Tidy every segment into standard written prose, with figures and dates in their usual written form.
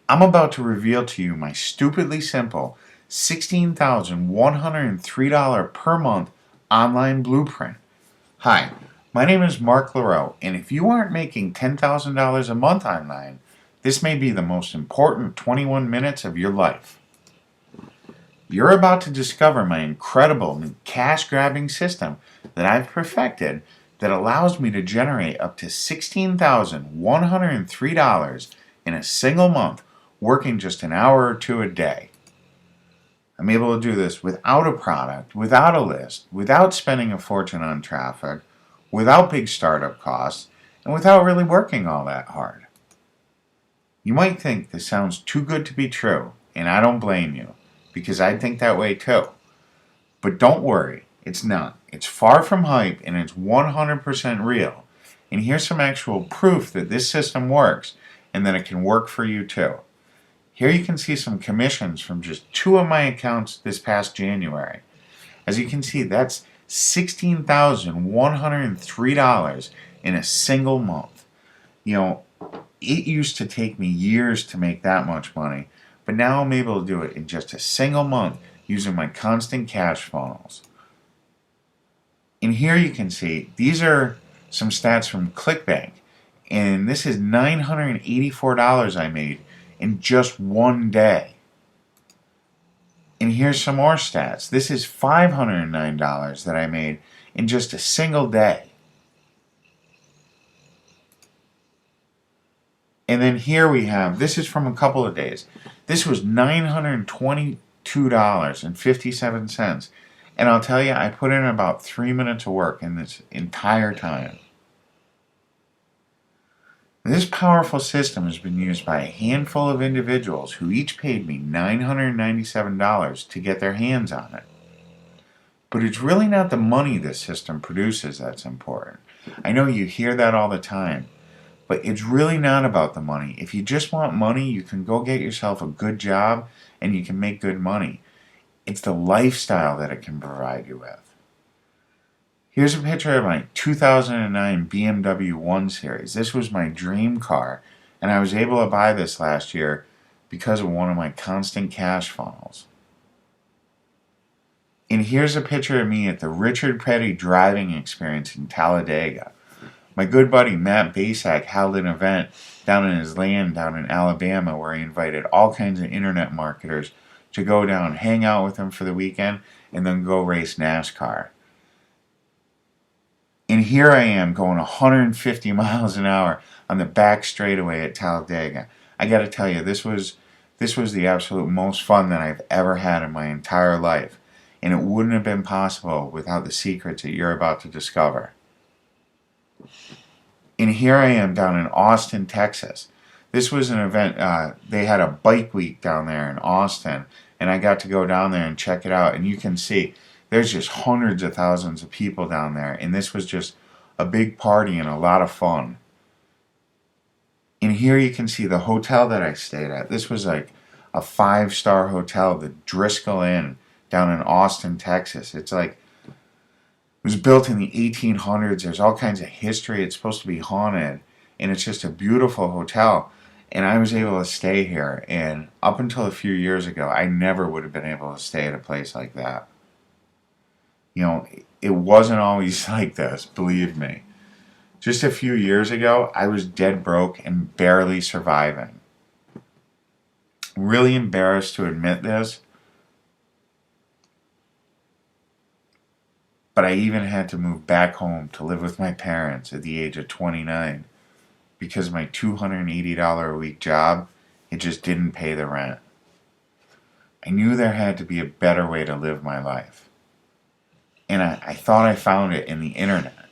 I'm about to reveal to you my stupidly simple $16,103 per month online blueprint. Hi, my name is Mark LaRoe, and if you aren't making $10,000 a month online, this may be the most important 21 minutes of your life. You're about to discover my incredible cash grabbing system that I've perfected that allows me to generate up to $16,103 in a single month working just an hour or two a day. I'm able to do this without a product, without a list, without spending a fortune on traffic, without big startup costs, and without really working all that hard. You might think this sounds too good to be true, and I don't blame you, because I think that way too. But don't worry, it's not. It's far from hype and it's 100% real. And here's some actual proof that this system works and that it can work for you too. Here you can see some commissions from just two of my accounts this past January. As you can see, that's $16,103 in a single month. You know, it used to take me years to make that much money, but now I'm able to do it in just a single month using my constant cash funnels. And here you can see, these are some stats from ClickBank, and this is $984 I made in just one day. And here's some more stats. This is $509 that I made in just a single day. And then here we have, this is from a couple of days. This was $922.57. And I'll tell you, I put in about 3 minutes of work in this entire time. This powerful system has been used by a handful of individuals who each paid me $997 to get their hands on it. But it's really not the money this system produces that's important. I know you hear that all the time, but it's really not about the money. If you just want money, you can go get yourself a good job and you can make good money. It's the lifestyle that it can provide you with. Here's a picture of my 2009 BMW 1 Series. This was my dream car, and I was able to buy this last year because of one of my constant cash funnels. And here's a picture of me at the Richard Petty driving experience in Talladega. My good buddy Matt Basak held an event down in his land down in Alabama where he invited all kinds of internet marketers to go down, hang out with him for the weekend, and then go race NASCAR. And here I am going 150 miles an hour on the back straightaway at Talladega. I got to tell you, this was the absolute most fun that I've ever had in my entire life. And it wouldn't have been possible without the secrets that you're about to discover. And here I am down in Austin, Texas. This was an event, they had a bike week down there in Austin, and I got to go down there and check it out. And you can see there's just hundreds of thousands of people down there, and this was just a big party and a lot of fun. And here you can see the hotel that I stayed at. This was like a 5-star hotel, the Driscoll Inn, down in Austin, Texas. It was built in the 1800s. There's all kinds of history. It's supposed to be haunted, and it's just a beautiful hotel. And I was able to stay here, and up until a few years ago, I never would have been able to stay at a place like that. You know, it wasn't always like this, believe me. Just a few years ago, I was dead broke and barely surviving. Really embarrassed to admit this, but I even had to move back home to live with my parents at the age of 29 because my $280 a week job, it just didn't pay the rent. I knew there had to be a better way to live my life. And I thought I found it in the internet.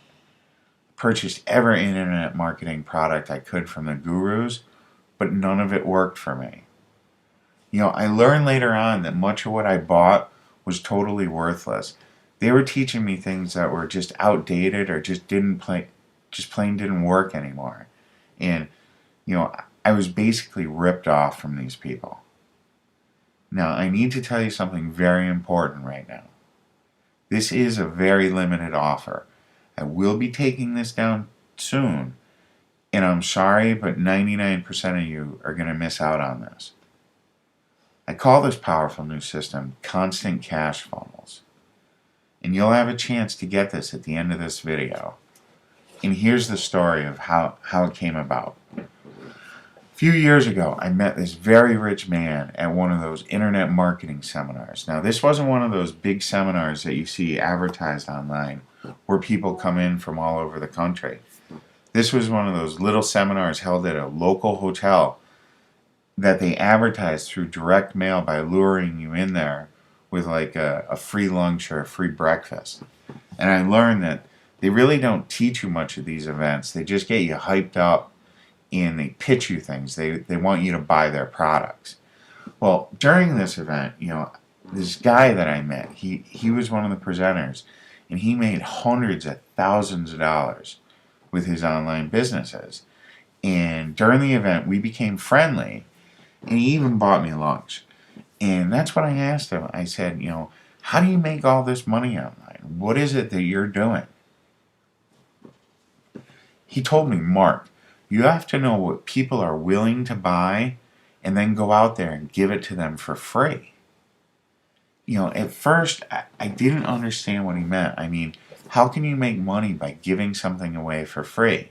Purchased every internet marketing product I could from the gurus, but none of it worked for me. You know, I learned later on that much of what I bought was totally worthless. They were teaching me things that were just outdated or just plain didn't work anymore. And, you know, I was basically ripped off from these people. Now, I need to tell you something very important right now. This is a very limited offer. I will be taking this down soon, And I'm sorry, but 99% of you are going to miss out on this. I call this powerful new system Constant Cash Funnels. And you'll have a chance to get this at the end of this video. And here's the story of how it came about. A few years ago, I met this very rich man at one of those internet marketing seminars. Now, this wasn't one of those big seminars that you see advertised online where people come in from all over the country. This was one of those little seminars held at a local hotel that they advertised through direct mail by luring you in there with like a free lunch or a free breakfast. And I learned that they really don't teach you much at these events. They just get you hyped up and they pitch you things. They want you to buy their products. Well, during this event, this guy that I met, he was one of the presenters, and he made hundreds of thousands of dollars with his online businesses. And during the event, we became friendly, and he even bought me lunch. And that's what I asked him. I said, how do you make all this money online? What is it that you're doing? He told me, Mark, you have to know what people are willing to buy and then go out there and give it to them for free. At first, I didn't understand what he meant. I mean, how can you make money by giving something away for free?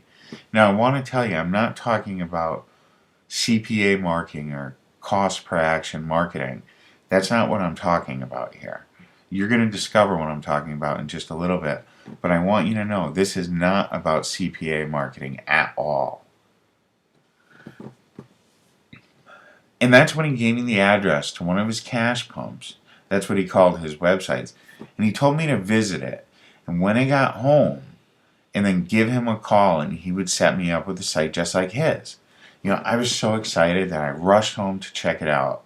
Now, I want to tell you, I'm not talking about CPA marketing or cost per action marketing. That's not what I'm talking about here. You're going to discover what I'm talking about in just a little bit. But I want you to know this is not about CPA marketing at all. And that's when he gave me the address to one of his cash pumps. That's what he called his websites. And he told me to visit it. And when I got home, and then give him a call, and he would set me up with a site just like his. I was so excited that I rushed home to check it out.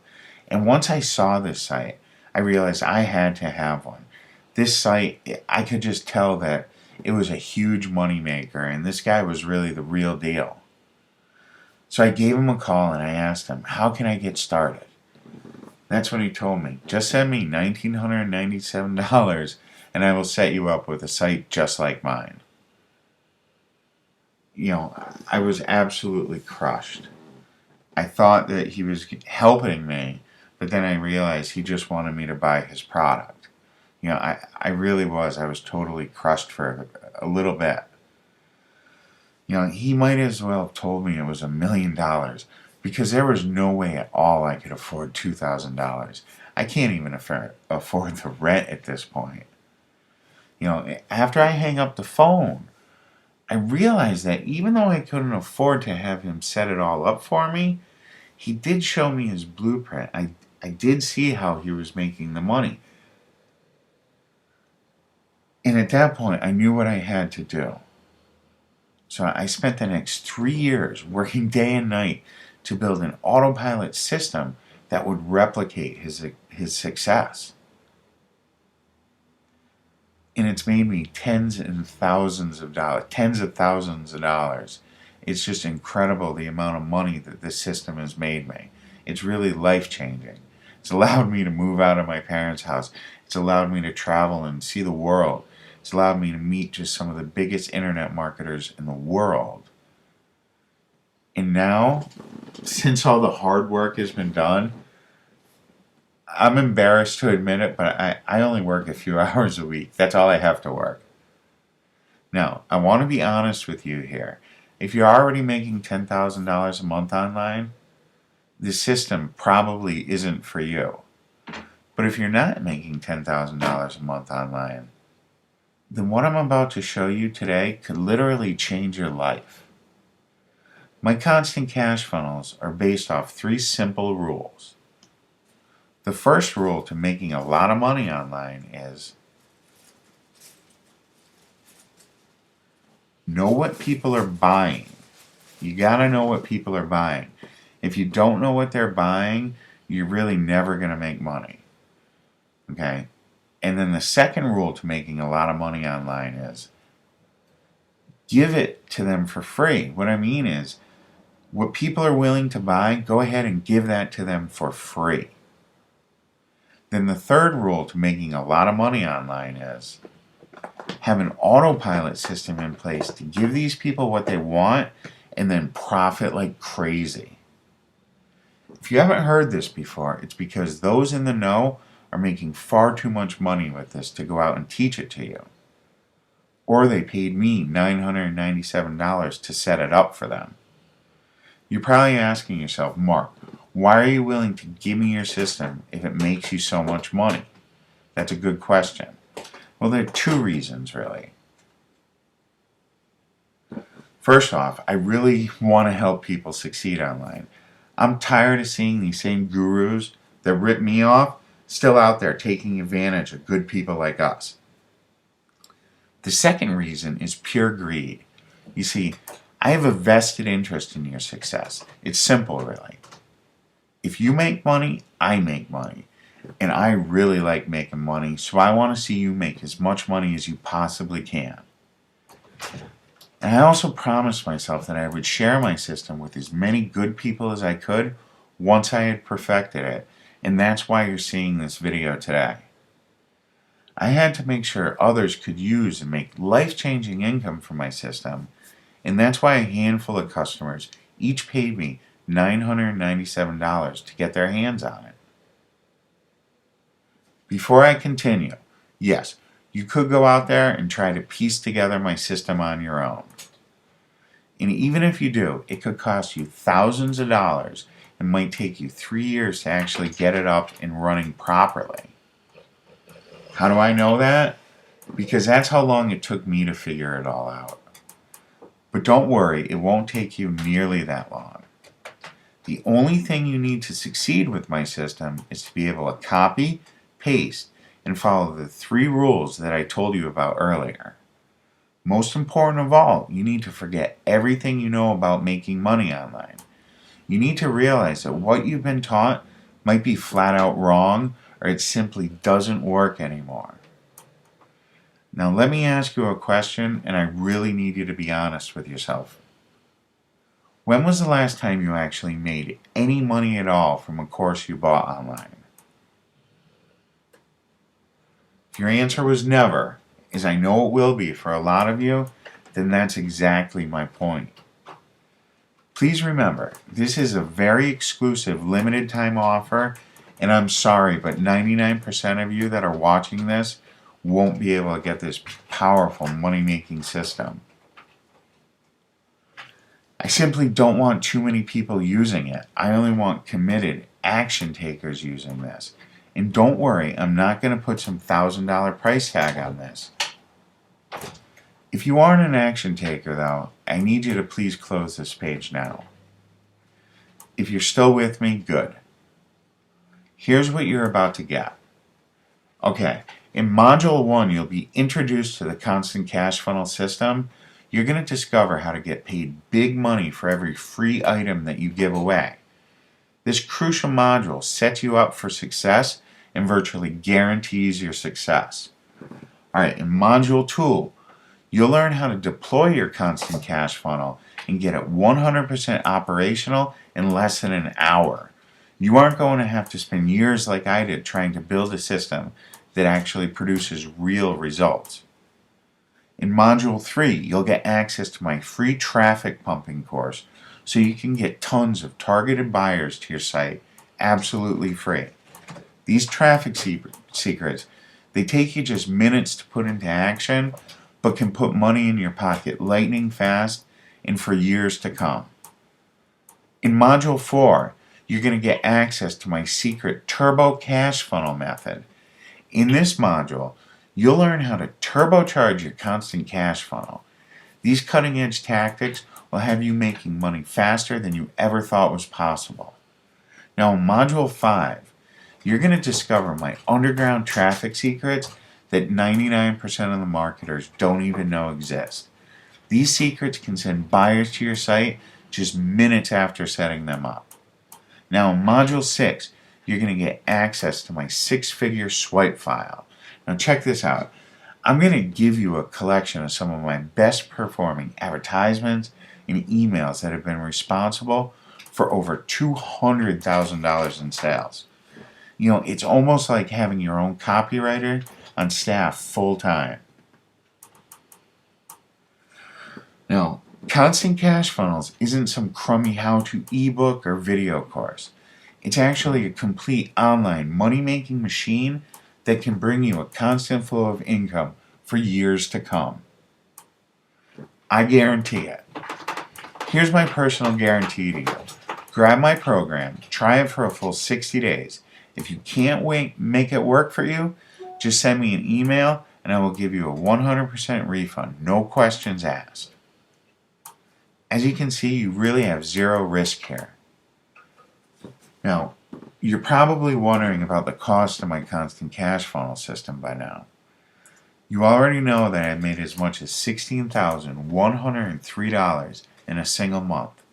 And once I saw this site, I realized I had to have one. This site, I could just tell that it was a huge money maker, and this guy was really the real deal. So I gave him a call and I asked him, how can I get started? That's what he told me. Just send me $1,997 and I will set you up with a site just like mine. I was absolutely crushed. I thought that he was helping me, but then I realized he just wanted me to buy his product. I really was. I was totally crushed for a little bit. He might as well have told me it was $1 million because there was no way at all I could afford $2,000. I can't even afford the rent at this point. After I hang up the phone, I realized that even though I couldn't afford to have him set it all up for me, he did show me his blueprint. I did see how he was making the money. And at that point, I knew what I had to do. So I spent the next 3 years working day and night to build an autopilot system that would replicate his success. And it's made me tens of thousands of dollars. It's just incredible the amount of money that this system has made me. It's really life-changing. It's allowed me to move out of my parents' house. It's allowed me to travel and see the world. It's allowed me to meet just some of the biggest internet marketers in the world. And now, since all the hard work has been done, I'm embarrassed to admit it, but I only work a few hours a week. That's all I have to work. Now, I want to be honest with you here. If you're already making $10,000 a month online, this system probably isn't for you. But if you're not making $10,000 a month online, then what I'm about to show you today could literally change your life. My constant cash funnels are based off 3 simple rules. The first rule to making a lot of money online is know what people are buying. You gotta know what people are buying. If you don't know what they're buying, you're really never gonna make money. Okay? And then the second rule to making a lot of money online is give it to them for free. What I mean is, what people are willing to buy, go ahead and give that to them for free. Then the third rule to making a lot of money online is have an autopilot system in place to give these people what they want and then profit like crazy. If you haven't heard this before, it's because those in the know are making far too much money with this to go out and teach it to you. Or they paid me $997 to set it up for them. You're probably asking yourself, Mark, why are you willing to give me your system if it makes you so much money? That's a good question. Well, there are two reasons, really. First off, I really want to help people succeed online. I'm tired of seeing these same gurus that rip me off still out there taking advantage of good people like us. The second reason is pure greed. You see, I have a vested interest in your success. It's simple, really. If you make money, I make money. And I really like making money, so I want to see you make as much money as you possibly can. And I also promised myself that I would share my system with as many good people as I could once I had perfected it, and that's why you're seeing this video today. I had to make sure others could use and make life-changing income from my system, and that's why a handful of customers each paid me $997 to get their hands on it. Before I continue, yes, you could go out there and try to piece together my system on your own. And even if you do, it could cost you thousands of dollars and might take you 3 years to actually get it up and running properly. How do I know that? Because that's how long it took me to figure it all out. But don't worry, it won't take you nearly that long. The only thing you need to succeed with my system is to be able to copy, paste, and follow the 3 rules that I told you about earlier. Most important of all, you need to forget everything you know about making money online. You need to realize that what you've been taught might be flat out wrong, or it simply doesn't work anymore. Now let me ask you a question, and I really need you to be honest with yourself. When was the last time you actually made any money at all from a course you bought online? If your answer was never, as I know it will be for a lot of you, then that's exactly my point. Please remember, this is a very exclusive limited time offer, and I'm sorry, but 99% of you that are watching this won't be able to get this powerful money-making system. I simply don't want too many people using it. I only want committed action takers using this. And don't worry, I'm not going to put some $1,000 price tag on this. If you aren't an action taker, though, I need you to please close this page now. If you're still with me, good. Here's what you're about to get. Okay, in Module 1, you'll be introduced to the Constant Cash Funnel system. You're going to discover how to get paid big money for every free item that you give away. This crucial module sets you up for success and virtually guarantees your success. Alright, in Module 2, you'll learn how to deploy your Constant Cash Funnel and get it 100% operational in less than an hour. You aren't going to have to spend years like I did trying to build a system that actually produces real results. In Module 3, you'll get access to my free traffic pumping course so you can get tons of targeted buyers to your site absolutely free. These traffic secrets, they take you just minutes to put into action, but can put money in your pocket lightning fast and for years to come. In Module 4, you're going to get access to my secret Turbo Cash Funnel method. In this module, you'll learn how to turbocharge your Constant Cash Funnel. These cutting-edge tactics will have you making money faster than you ever thought was possible. Now in Module 5, you're going to discover my underground traffic secrets that 99% of the marketers don't even know exist. These secrets can send buyers to your site just minutes after setting them up. Now in Module 6, you're going to get access to my 6-figure swipe file. Now check this out. I'm going to give you a collection of some of my best performing advertisements and emails that have been responsible for over $200,000 in sales. You know, it's almost like having your own copywriter on staff full time. Now, Constant Cash Funnels isn't some crummy how-to ebook or video course. It's actually a complete online money-making machine that can bring you a constant flow of income for years to come. I guarantee it. Here's my personal guarantee to you. Grab my program, try it for a full 60 days. If you can't wait, make it work for you, just send me an email and I will give you a 100% refund, no questions asked. As you can see, you really have zero risk here. Now, you're probably wondering about the cost of my Constant Cash Funnel system by now. You already know that I've made as much as $16,103 in a single month.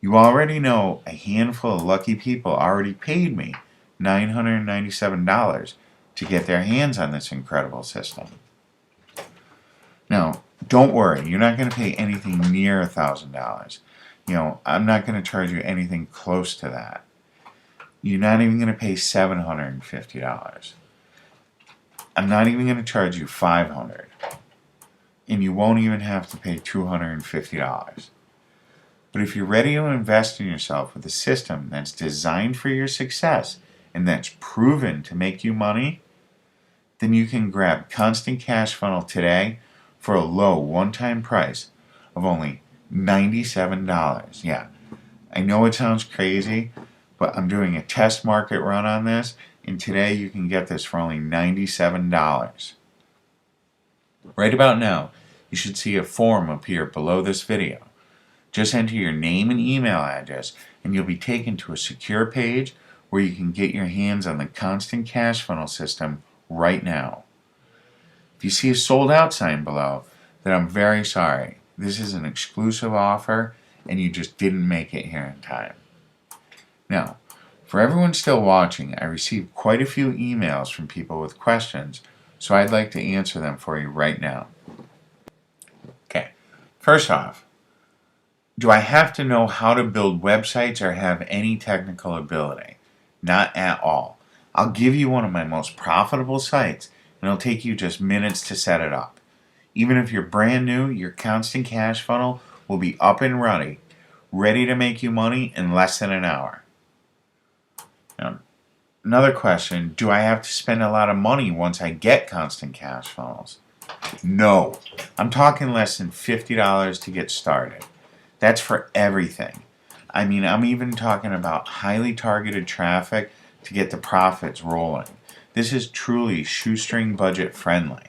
You already know a handful of lucky people already paid me $997 to get their hands on this incredible system. Now, don't worry, you're not going to pay anything near $1,000. I'm not going to charge you anything close to that. You're not even going to pay $750. I'm not even going to charge you $500. And you won't even have to pay $250. But if you're ready to invest in yourself with a system that's designed for your success and that's proven to make you money, then you can grab Constant Cash Funnel today for a low one-time price of only $97. Yeah, I know it sounds crazy, but I'm doing a test market run on this, and today you can get this for only $97. Right about now, you should see a form appear below this video. Just enter your name and email address and you'll be taken to a secure page where you can get your hands on the Constant Cash Funnel system right now. If you see a sold out sign below, then I'm very sorry. This is an exclusive offer and you just didn't make it here in time. Now, for everyone still watching, I received quite a few emails from people with questions, so I'd like to answer them for you right now. Okay, first off, do I have to know how to build websites or have any technical ability? Not at all. I'll give you one of my most profitable sites and it'll take you just minutes to set it up. Even if you're brand new, your Constant Cash Funnel will be up and ready to make you money in less than an hour. Now, another question, do I have to spend a lot of money once I get Constant Cash Funnels? No. I'm talking less than $50 to get started. That's for everything. I mean, I'm even talking about highly targeted traffic to get the profits rolling. This is truly shoestring budget friendly.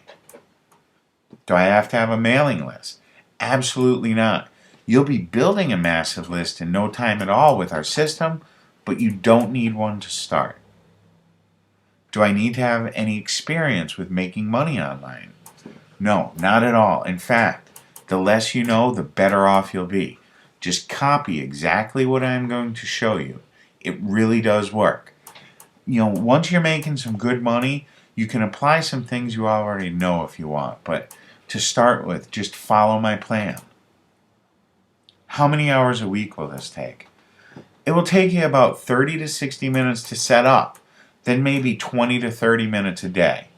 Do I have to have a mailing list? Absolutely not. You'll be building a massive list in no time at all with our system, but you don't need one to start. Do I need to have any experience with making money online? No, not at all. In fact, the less you know, the better off you'll be. Just copy exactly what I'm going to show you. It really does work. Once you're making some good money, you can apply some things you already know if you want. But to start with, just follow my plan. How many hours a week will this take? It will take you about 30 to 60 minutes to set up, then maybe 20 to 30 minutes a day.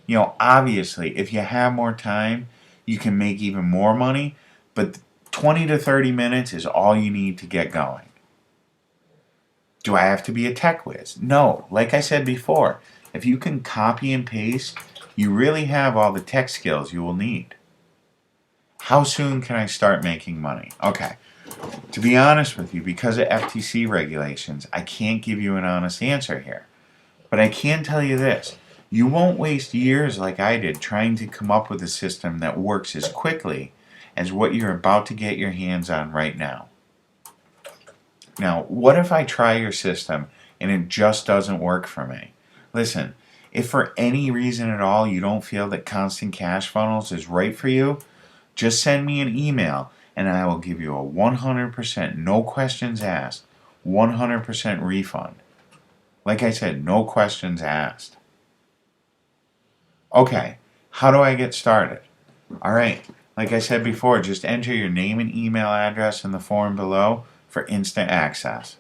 Obviously, if you have more time, you can make even more money, but 20 to 30 minutes is all you need to get going. Do I have to be a tech whiz? No. Like I said before, if you can copy and paste, you really have all the tech skills you will need. How soon can I start making money? Okay. To be honest with you, because of FTC regulations, I can't give you an honest answer here. But I can tell you this. You won't waste years like I did trying to come up with a system that works as quickly as what you're about to get your hands on right now. Now, what if I try your system and it just doesn't work for me? Listen, if for any reason at all you don't feel that Constant Cash Funnels is right for you, just send me an email and I will give you a 100% no questions asked, 100% refund. Like I said, no questions asked. Okay, how do I get started? Alright, like I said before, just enter your name and email address in the form below for instant access.